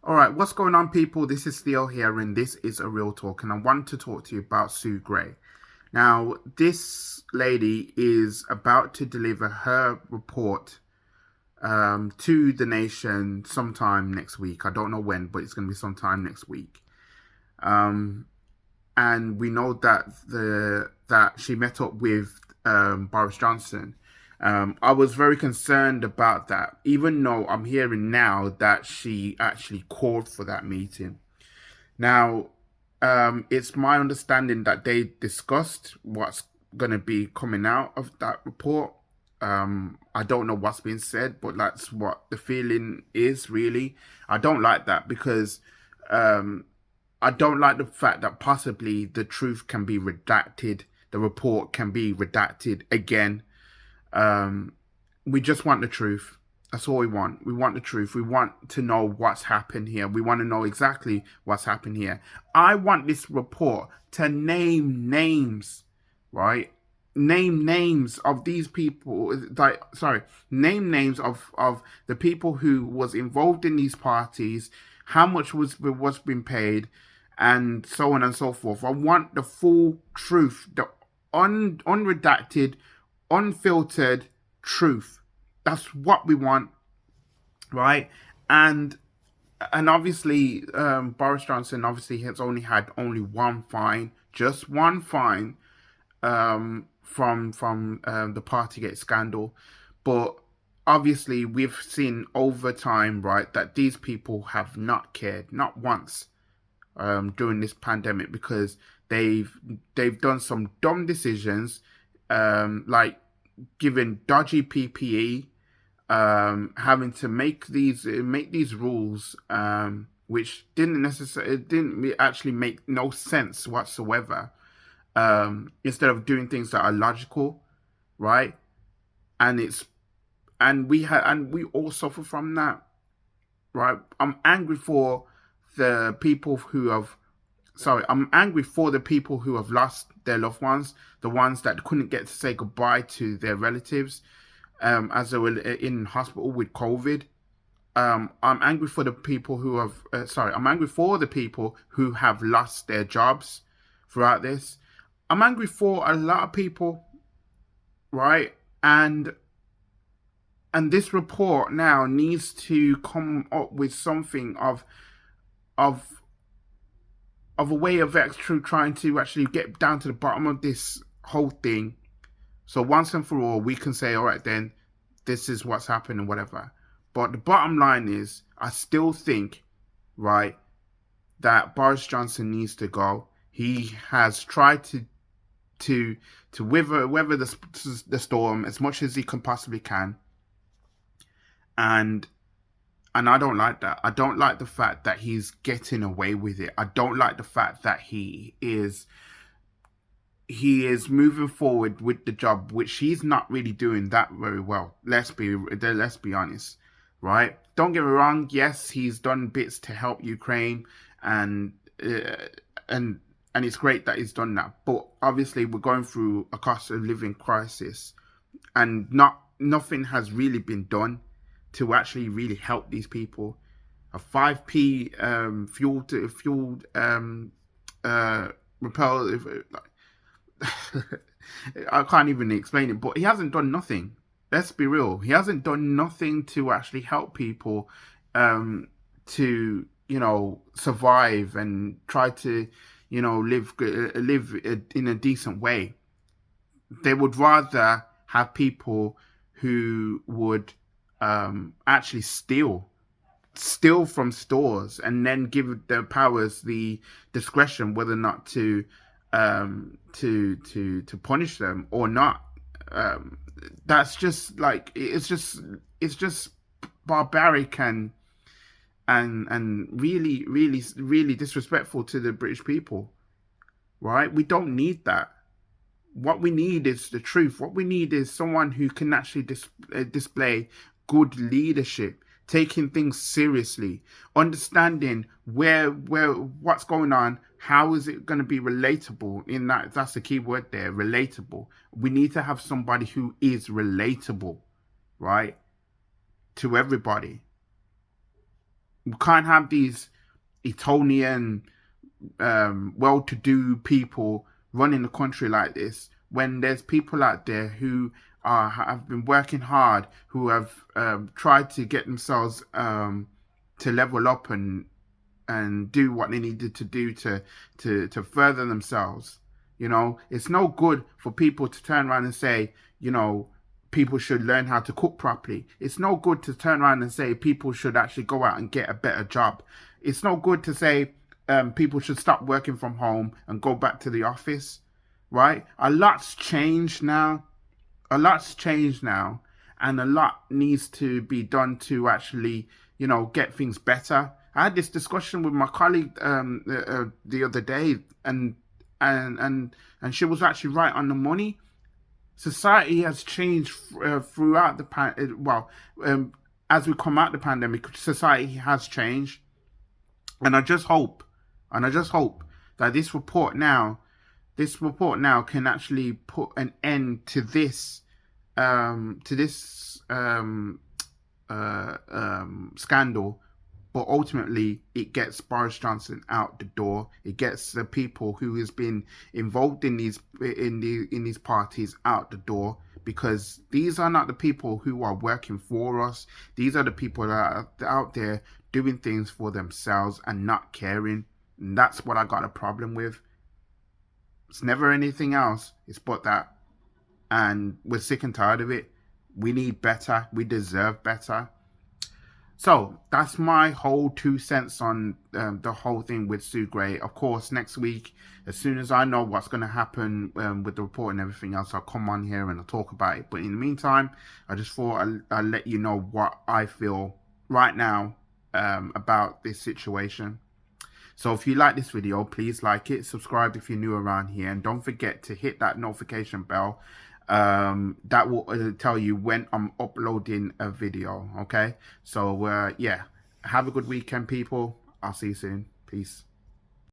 All right, what's going on, people? This is Theo here, and this is a real talk. And I want to talk to you about Sue Gray. Now, this lady is about to deliver her report to the nation sometime next week. I don't know when, but it's going to be sometime next week. Um, and we know that she met up with Boris Johnson. I was very concerned about that, even though I'm hearing now that she actually called for that meeting. Now, it's my understanding that they discussed what's going to be coming out of that report. I don't know what's been said, but that's what the feeling is, really. I don't like that because I don't like the fact that possibly the truth can be redacted, the report can be redacted again. We just want the truth. That's all we want. We want the truth. We want to know what's happened here. We want to know exactly what's happened here. I want this report to name names, right? Name names of these people. Name names of the people who was involved in these parties, how much was being paid, and so on and so forth. I want the full truth, the unredacted, unfiltered truth. That's what we want, right? And obviously, Boris Johnson obviously has only had one fine, just one fine, from the Partygate scandal, but obviously we've seen over time, right, that these people have not cared, not once, during this pandemic, because they've done some dumb decisions, like giving dodgy PPE, having to make these rules, which didn't actually make no sense whatsoever. Instead of doing things that are logical, right? And we all suffer from that, right? I'm angry for the people who have I'm angry for the people who have lost their loved ones, the ones that couldn't get to say goodbye to their relatives, as they were in hospital with COVID. I'm angry for the people who have, I'm angry for the people who have lost their jobs throughout this. I'm angry for a lot of people, right? And this report now needs to come up with something of a way of actually trying to actually get down to the bottom of this whole thing. So once and for all, we can say, all right, then this is what's happened and whatever. But the bottom line is, I still think, right, that Boris Johnson needs to go. He has tried to weather the storm as much as he can possibly can. And I don't like that. I don't like the fact that he's getting away with it. I don't like the fact that he is moving forward with the job, which he's not really doing that very well. Let's be honest, right? Don't get me wrong. Yes, he's done bits to help Ukraine, and it's great that he's done that. But obviously, we're going through a cost of living crisis, and nothing has really been done to actually really help these people. A 5p fuel repel. I can't even explain it, but he hasn't done nothing. Let's be real. He hasn't done nothing to actually help people, to survive and try to live in a decent way. They would rather have people who would actually steal from stores and then give the powers the discretion whether or not to punish them or not. That's just like it's just barbaric and really disrespectful to the British people, right? We don't need that. What we need is the truth. What we need is someone who can actually display good leadership, taking things seriously, understanding where what's going on, how is it going to be relatable. That's the key word there, relatable. We need to have somebody who is relatable, right, to everybody. We can't have these Etonian, well-to-do people running the country like this when there's people out there who have been working hard, who have tried to get themselves to level up and do what they needed to do to further themselves. You know, it's no good for people to turn around and say, you know, people should learn how to cook properly. It's no good to turn around and say people should actually go out and get a better job. It's no good to say people should stop working from home and go back to the office, right? A lot's changed now. A lot's changed now, and a lot needs to be done to actually, you know, get things better. I had this discussion with my colleague the other day, and she was actually right on the money. Society has changed throughout the as we come out the pandemic. Society has changed, and I just hope that this report now can actually put an end to this scandal. But ultimately, it gets Boris Johnson out the door. It gets the people who has been involved in these parties out the door, because these are not the people who are working for us. These are the people that are out there doing things for themselves and not caring. And that's what I got a problem with. It's never anything else. It's but that. And we're sick and tired of it. We need better. We deserve better. So that's my whole 2 cents on the whole thing with Sue Gray. Of course, next week, as soon as I know what's going to happen with the report and everything else, I'll come on here and I'll talk about it. But in the meantime, I just thought I'll let you know what I feel right now about this situation. So if you like this video, please like it, subscribe if you're new around here, and don't forget to hit that notification bell. That will tell you when I'm uploading a video. Okay, so yeah, have a good weekend, people. I'll see you soon. Peace.